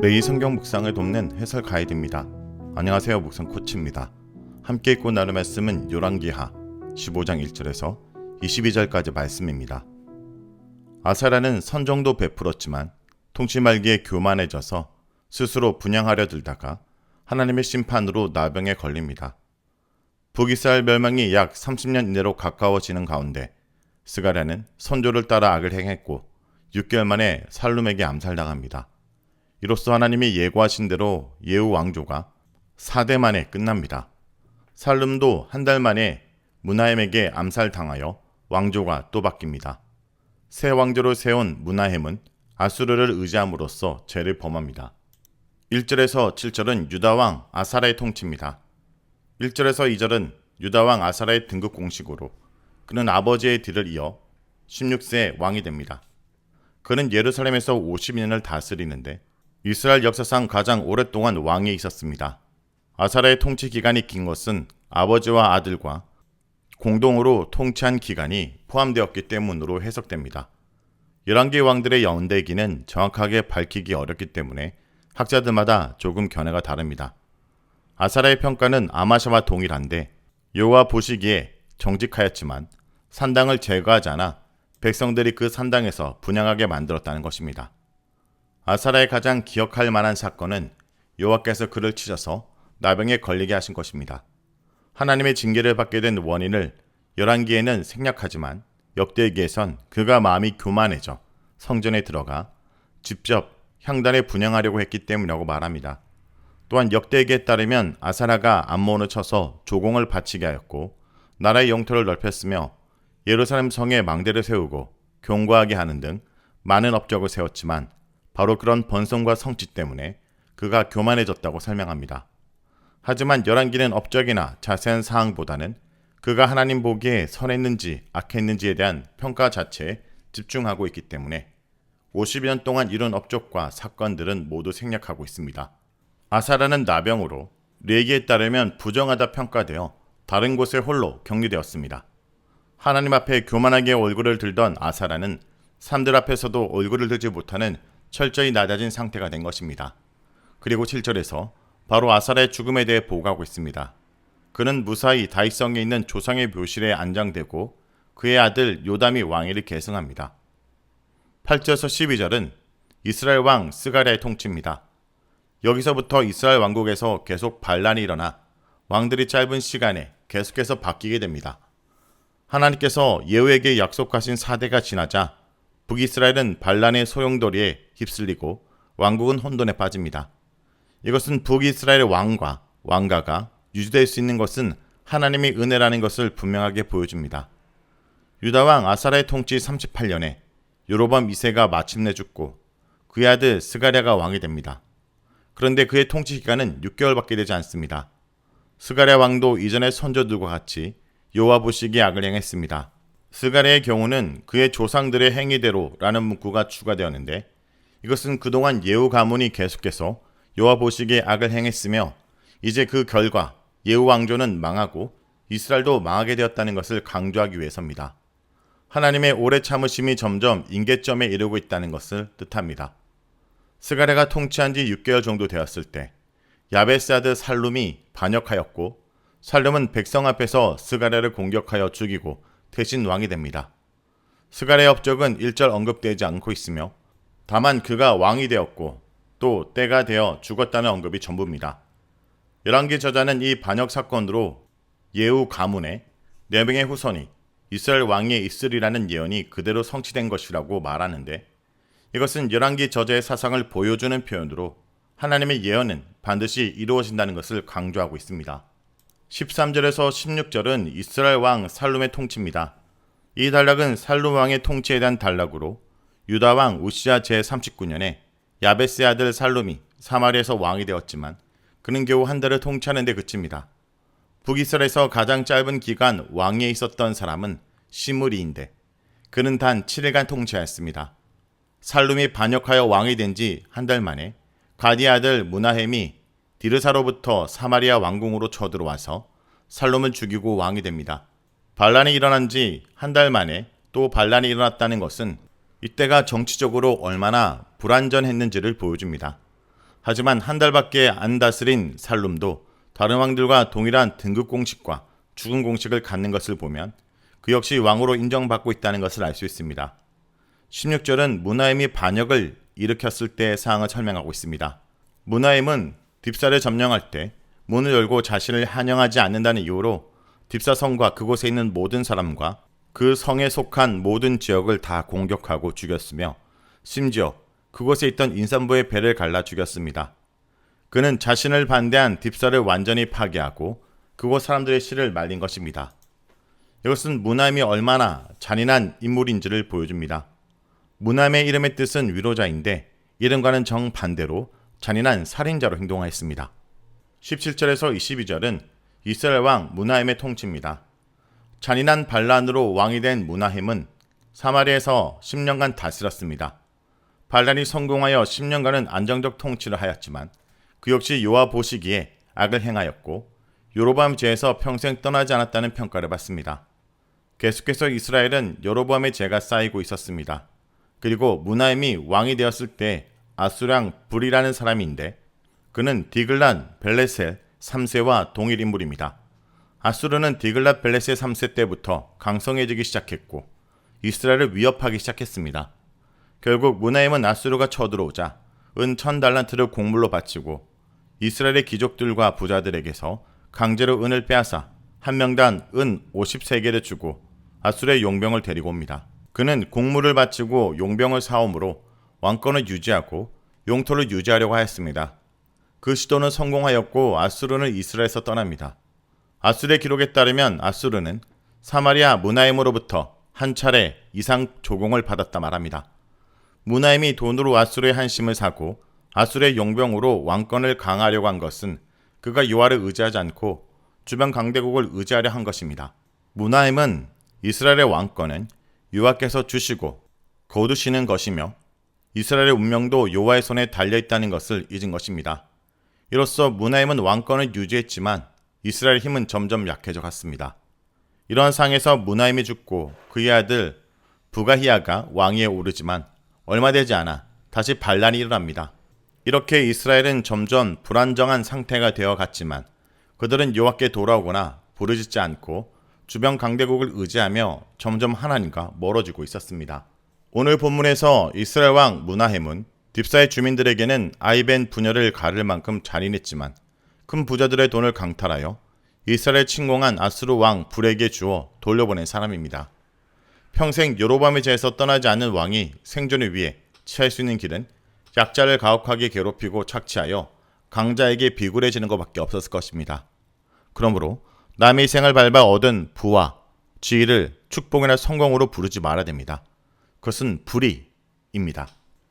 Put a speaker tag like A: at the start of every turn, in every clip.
A: 매일 성경 묵상을 돕는 해설 가이드입니다. 안녕하세요. 묵상 코치입니다. 함께 읽고 나눌 말씀은 열왕기하 15장 1절에서 22절까지 말씀입니다. 아사랴는 선정도 베풀었지만 통치 말기에 교만해져서 스스로 분향하려 들다가 하나님의 심판으로 나병에 걸립니다. 북이스라엘 멸망이 약 30년 이내로 가까워지는 가운데 스가랴는 선조를 따라 악을 행했고 6개월 만에 살룸에게 암살당합니다. 이로써 하나님이 예고하신 대로 예후 왕조가 4대 만에 끝납니다. 살룸도 한 달 만에 무나헴에게 암살당하여 왕조가 또 바뀝니다. 새 왕조를 세운 무나헴은 아수르를 의지함으로써 죄를 범합니다. 1절에서 7절은 유다왕 아사랴의 통치입니다. 1절에서 2절은 유다왕 아사랴의 등극 공식으로 그는 아버지의 뒤를 이어 16세 왕이 됩니다. 그는 예루살렘에서 50년을 다스리는데 이스라엘 역사상 가장 오랫동안 왕이 있었습니다. 아사랴의 통치 기간이 긴 것은 아버지와 아들과 공동으로 통치한 기간이 포함되었기 때문으로 해석됩니다. 11개 왕들의 연대기는 정확하게 밝히기 어렵기 때문에 학자들마다 조금 견해가 다릅니다. 아사랴의 평가는 아마샤와 동일한데 여호와 보시기에 정직하였지만 산당을 제거하지 않아 백성들이 그 산당에서 분향하게 만들었다는 것입니다. 아사랴의 가장 기억할 만한 사건은 여호와께서 그를 치셔서 나병에 걸리게 하신 것입니다. 하나님의 징계를 받게 된 원인을 열왕기에는 생략하지만 역대기에선 그가 마음이 교만해져 성전에 들어가 직접 향단에 분향하려고 했기 때문이라고 말합니다. 또한 역대기에 따르면 아사랴가 암몬을 쳐서 조공을 바치게 하였고 나라의 영토를 넓혔으며 예루살렘 성에 망대를 세우고 경고하게 하는 등 많은 업적을 세웠지만 바로 그런 번성과 성취 때문에 그가 교만해졌다고 설명합니다. 하지만 열왕기는 업적이나 자세한 사항보다는 그가 하나님 보기에 선했는지 악했는지에 대한 평가 자체에 집중하고 있기 때문에 50년 동안 이룬 업적과 사건들은 모두 생략하고 있습니다. 아사랴는 나병으로 레기에 따르면 부정하다 평가되어 다른 곳에 홀로 격리되었습니다. 하나님 앞에 교만하게 얼굴을 들던 아사랴는 사람들 앞에서도 얼굴을 들지 못하는 철저히 낮아진 상태가 된 것입니다. 그리고 7절에서 바로 아사랴의 죽음에 대해 보고하고 있습니다. 그는 무사히 다윗성에 있는 조상의 묘실에 안장되고 그의 아들 요담이 왕위를 계승합니다. 8절에서 12절은 이스라엘 왕 스가랴의 통치입니다. 여기서부터 이스라엘 왕국에서 계속 반란이 일어나 왕들이 짧은 시간에 계속해서 바뀌게 됩니다. 하나님께서 예후에게 약속하신 4대가 지나자 북이스라엘은 반란의 소용돌이에 휩쓸리고 왕국은 혼돈에 빠집니다. 이것은 북이스라엘의 왕과 왕가가 유지될 수 있는 것은 하나님의 은혜라는 것을 분명하게 보여줍니다. 유다왕 아사랴의 통치 38년에 여로보암 2세가 마침내 죽고 그의 아들 스가랴가 왕이 됩니다. 그런데 그의 통치 기간은 6개월밖에 되지 않습니다. 스가랴 왕도 이전의 선조들과 같이 여호와 보시기에 악을 행했습니다. 스가랴의 경우는 그의 조상들의 행위대로라는 문구가 추가되었는데 이것은 그동안 예후 가문이 계속해서 여호와 보시기에 악을 행했으며 이제 그 결과 예후 왕조는 망하고 이스라엘도 망하게 되었다는 것을 강조하기 위해서입니다. 하나님의 오래 참으심이 점점 임계점에 이르고 있다는 것을 뜻합니다. 스가랴가 통치한 지 6개월 정도 되었을 때 야베스 아들 살룸이 반역하였고 살룸은 백성 앞에서 스가랴를 공격하여 죽이고 대신 왕이 됩니다. 스가랴의 업적은 1절 언급되지 않고 있으며 다만 그가 왕이 되었고 또 때가 되어 죽었다는 언급이 전부입니다. 열왕기 저자는 이 반역 사건으로 예후 가문의 4명의 후손이 이스라엘 왕위에 있으리라는 예언이 그대로 성취된 것이라고 말하는데 이것은 열왕기 저자의 사상을 보여주는 표현으로 하나님의 예언은 반드시 이루어진다는 것을 강조하고 있습니다. 13절에서 16절은 이스라엘 왕 살룸의 통치입니다. 이 단락은 살룸 왕의 통치에 대한 단락으로 유다 왕 우시야 제39년에 야베스의 아들 살룸이 사마리아에서 왕이 되었지만 그는 겨우 한 달을 통치하는 데 그칩니다. 북이스라엘에서 가장 짧은 기간 왕위에 있었던 사람은 시므리인데 그는 단 7일간 통치하였습니다. 살룸이 반역하여 왕이 된 지 한 달 만에 가디의 아들 무나헴이 디르사로부터 사마리아 왕궁으로 쳐들어와서 살룸을 죽이고 왕이 됩니다. 반란이 일어난 지 한 달 만에 또 반란이 일어났다는 것은 이때가 정치적으로 얼마나 불완전했는지를 보여줍니다. 하지만 한 달밖에 안 다스린 살룸도 다른 왕들과 동일한 등급 공식과 죽음 공식을 갖는 것을 보면 그 역시 왕으로 인정받고 있다는 것을 알 수 있습니다. 16절은 무나임이 반역을 일으켰을 때의 상황을 설명하고 있습니다. 무나임은 딥사를 점령할 때 문을 열고 자신을 환영하지 않는다는 이유로 딥사 성과 그곳에 있는 모든 사람과 그 성에 속한 모든 지역을 다 공격하고 죽였으며 심지어 그곳에 있던 인산부의 배를 갈라 죽였습니다. 그는 자신을 반대한 딥사를 완전히 파괴하고 그곳 사람들의 씨를 말린 것입니다. 이것은 무나임이 얼마나 잔인한 인물인지를 보여줍니다. 무나임의 이름의 뜻은 위로자인데 이름과는 정반대로 잔인한 살인자로 행동하였습니다. 17절에서 22절은 이스라엘 왕 무나임의 통치입니다. 잔인한 반란으로 왕이 된 무나임은 사마리아에서 10년간 다스렸습니다. 반란이 성공하여 10년간은 안정적 통치를 하였지만 그 역시 여호와 보시기에 악을 행하였고 여로보암 죄에서 평생 떠나지 않았다는 평가를 받습니다. 계속해서 이스라엘은 여로보암의 죄가 쌓이고 있었습니다. 그리고 무나임이 왕이 되었을 때 아수랑 불이라는 사람인데 그는 디글랏 벨레셀 3세와 동일 인물입니다. 아수르는 디글랏 벨레셀 3세 때부터 강성해지기 시작했고 이스라엘을 위협하기 시작했습니다. 결국 무나임은 아수르가 쳐들어오자 은 1000달란트를 곡물로 바치고 이스라엘의 귀족들과 부자들에게서 강제로 은을 빼앗아 한 명당 은 50세겔을 주고 아수르의 용병을 데리고 옵니다. 그는 곡물을 바치고 용병을 사옴으로 왕권을 유지하고 영토를 유지하려고 하였습니다. 그 시도는 성공하였고 아수르는 이스라엘에서 떠납니다. 아수르의 기록에 따르면 아수르는 사마리아 무나임으로부터 한 차례 이상 조공을 받았다 말합니다. 무나임이 돈으로 아수르의 한심을 사고 아수르의 용병으로 왕권을 강화하려고 한 것은 그가 여호와를 의지하지 않고 주변 강대국을 의지하려 한 것입니다. 무나임은 이스라엘의 왕권은 여호와께서 주시고 거두시는 것이며 이스라엘의 운명도 여호와의 손에 달려있다는 것을 잊은 것입니다. 이로써 무나임은 왕권을 유지했지만 이스라엘 힘은 점점 약해져 갔습니다. 이러한 상황에서 무나임이 죽고 그의 아들 부가히야가 왕위에 오르지만 얼마 되지 않아 다시 반란이 일어납니다. 이렇게 이스라엘은 점점 불안정한 상태가 되어 갔지만 그들은 여호와께 돌아오거나 부르짖지 않고 주변 강대국을 의지하며 점점 하나님과 멀어지고 있었습니다. 오늘 본문에서 이스라엘 왕 무나임은 딥사의 주민들에게는 아이벤 부녀를 가를 만큼 잔인했지만 큰 부자들의 돈을 강탈하여 이스라엘 침공한 아수르 왕 불에게 주어 돌려보낸 사람입니다. 평생 여로보암의 죄에서 떠나지 않는 왕이 생존을 위해 취할 수 있는 길은 약자를 가혹하게 괴롭히고 착취하여 강자에게 비굴해지는 것밖에 없었을 것입니다. 그러므로 남의 희생을 밟아 얻은 부와 지위를 축복이나 성공으로 부르지 말아야 됩니다. 그것은 불의입니다.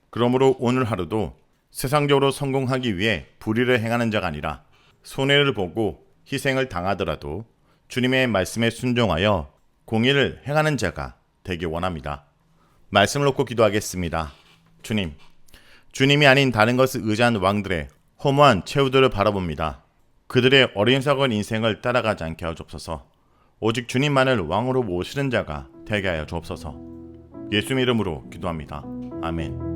A: 그러므로 오늘 하루도 세상적으로 성공하기 위해 불의를 행하는 자가 아니라 손해를 보고 희생을 당하더라도 주님의 말씀에 순종하여 공의를 행하는 자가 되길 원합니다. 말씀을 놓고 기도하겠습니다. 주님이 아닌 다른 것을 의지한 왕들의 허무한 최후들을 바라봅니다. 그들의 어리석은 인생을 따라가지 않게 하여 주옵소서. 오직 주님만을 왕으로 모시는 자가 되게 하여 주옵소서. 예수님 이름으로 기도합니다. 아멘.